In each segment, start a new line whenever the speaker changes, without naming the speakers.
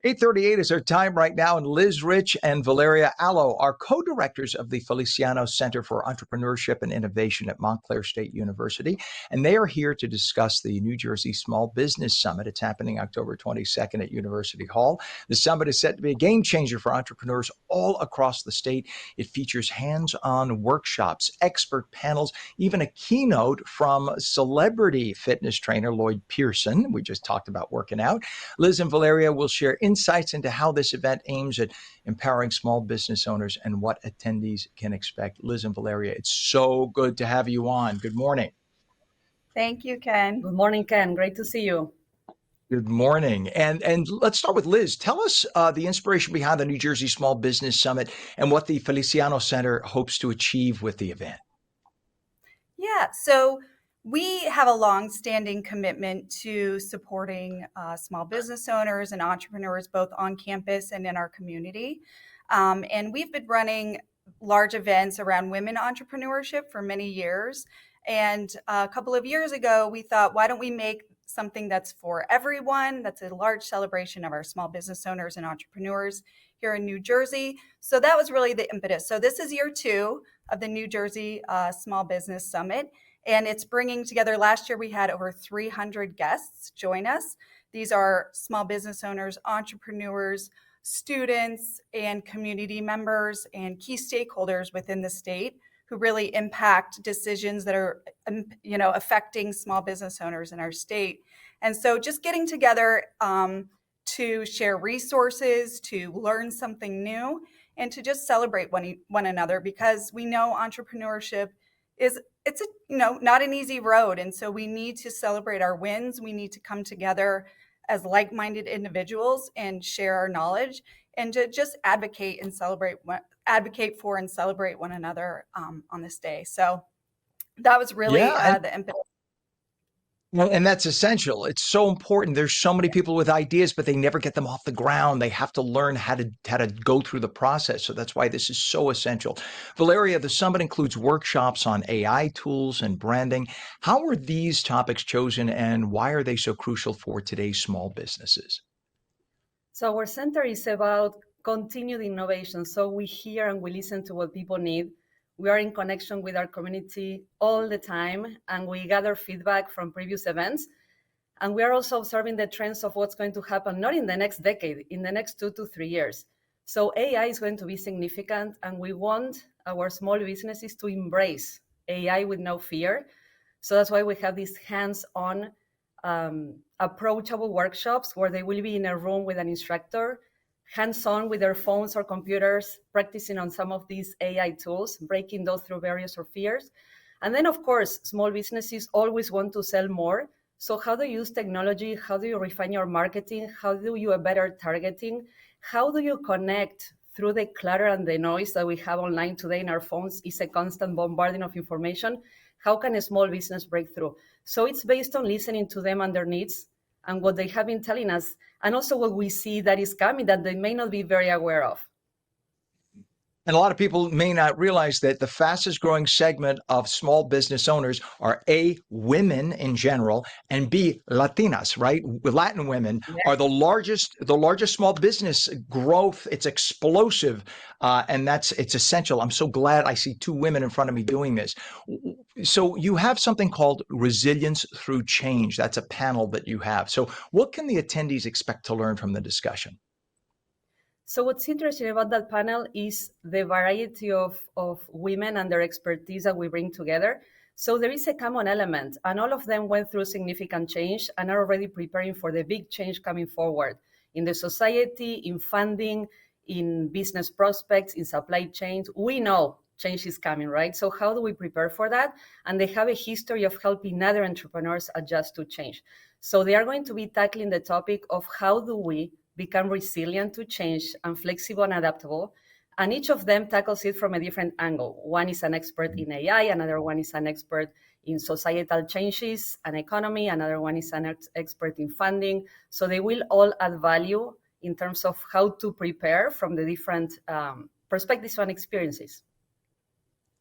8:38 is our time right now, and Liz, Rich, and Valeria Aloe are co-directors of the Feliciano Center for Entrepreneurship and Innovation at Montclair State University, and they are here to discuss the New Jersey Small Business Summit. It's happening October 22nd at University Hall. The summit is set to be a game changer for entrepreneurs all across the state. It features hands-on workshops, expert panels, even a keynote from celebrity fitness trainer Lloyd Pearson. We just talked about working out. Liz and Valeria will share insights into how this event aims at empowering small business owners and what attendees can expect. Liz and Valeria, it's so good to have you on. Good morning.
Thank you, Ken.
Good morning, Ken. Great to see you.
Good morning. And let's start with Liz. Tell us the inspiration behind the New Jersey Small Business Summit and what the Feliciano Center hopes to achieve with the event.
Yeah, so we have a long-standing commitment to supporting small business owners and entrepreneurs both on campus and in our community. And we've been running large events around women entrepreneurship for many years. And a couple of years ago, we thought, why don't we make something that's for everyone? That's a large celebration of our small business owners and entrepreneurs here in New Jersey. So that was really the impetus. So this is year 2 of the New Jersey Small Business Summit. And it's bringing together, last year we had over 300 guests join us. These are small business owners, entrepreneurs, students, and community members and key stakeholders within the state who really impact decisions that are, affecting small business owners in our state. And so just getting together to share resources, to learn something new, and to just celebrate one another, because we know entrepreneurship it's not an easy road. And so we need to celebrate our wins. We need to come together as like-minded individuals and share our knowledge and to just advocate for and celebrate one another on this day. So that was really the impetus.
Well, and that's essential. It's so important. There's so many people with ideas, but they never get them off the ground. They have to learn how to go through the process. So that's why this is so essential. Valeria, the summit includes workshops on AI tools and branding. How are these topics chosen, and why are they so crucial for today's small businesses?
So our center is about continued innovation. So we hear and we listen to what people need. We are in connection with our community all the time, and we gather feedback from previous events. And we are also observing the trends of what's going to happen, not in the next decade, in the next 2 to 3 years. So AI is going to be significant, and we want our small businesses to embrace AI with no fear. So that's why we have these hands-on, approachable workshops where they will be in a room with an instructor, hands-on with their phones or computers, practicing on some of these AI tools, breaking those through barriers or fears. And then, of course, small businesses always want to sell more. So how do you use technology? How do you refine your marketing? How do you better targeting? How do you connect through the clutter and the noise that we have online today in our phones? Is a constant bombarding of information. How can a small business break through? So it's based on listening to them and their needs and what they have been telling us, and also what we see that is coming that they may not be very aware of.
And a lot of people may not realize that the fastest growing segment of small business owners are A, women in general, and B, Latinas, right? Latin women are the largest small business growth. It's explosive. And it's essential. I'm so glad I see 2 women in front of me doing this. So you have something called Resilience Through Change. That's a panel that you have. So what can the attendees expect to learn from the discussion?
So what's interesting about that panel is the variety of women and their expertise that we bring together. So there is a common element, and all of them went through significant change and are already preparing for the big change coming forward in the society, in funding, in business prospects, in supply chains. We know change is coming, right? So how do we prepare for that? And they have a history of helping other entrepreneurs adjust to change. So they are going to be tackling the topic of how do we become resilient to change and flexible and adaptable. And each of them tackles it from a different angle. One is an expert in AI, another one is an expert in societal changes and economy, another one is an expert in funding. So they will all add value in terms of how to prepare from the different perspectives and experiences.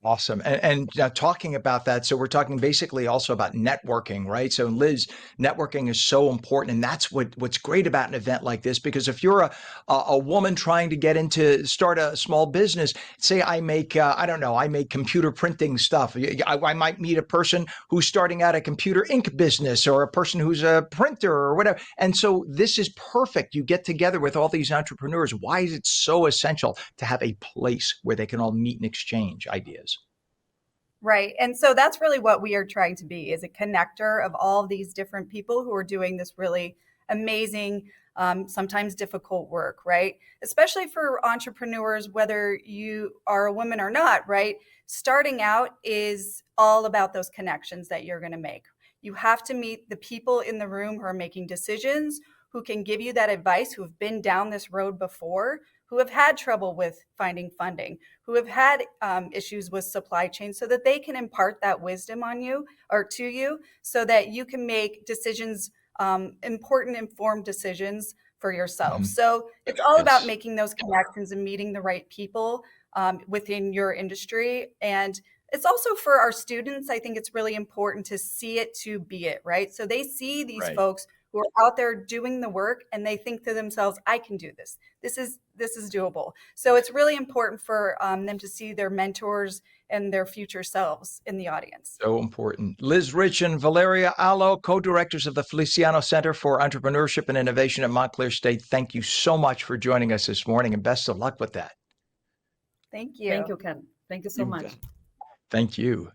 Awesome. And talking about that, so we're talking basically also about networking, right? So Liz, networking is so important. And that's what's great about an event like this, because if you're a woman trying to start a small business, say I make, I don't know, I make computer printing stuff. I might meet a person who's starting out a computer ink business, or a person who's a printer or whatever. And so this is perfect. You get together with all these entrepreneurs. Why is it so essential to have a place where they can all meet and exchange ideas?
Right. And so that's really what we are trying to be, is a connector of all of these different people who are doing this really amazing, sometimes difficult work, right? Especially for entrepreneurs, whether you are a woman or not, right? Starting out is all about those connections that you're going to make. You have to meet the people in the room who are making decisions, who can give you that advice, who have been down this road before, who have had trouble with finding funding, who have had issues with supply chain, so that they can impart that wisdom on you or to you, so that you can make decisions, important, informed decisions for yourself.
Mhm.
So it's all about
Yes.
making those connections and meeting the right people within your industry. And it's also for our students. I think it's really important to see it to be it, right? So they see these
Right.
folks who are out there doing the work, and they think to themselves, I can do this. This is doable. So it's really important for them to see their mentors and their future selves in the audience.
So important. Liz, Rich, and Valeria Aloe, co-directors of the Feliciano Center for Entrepreneurship and Innovation at Montclair State. Thank you so much for joining us this morning, and best of luck with that.
Thank you.
Thank you, Ken. Thank you so much.
Thank you.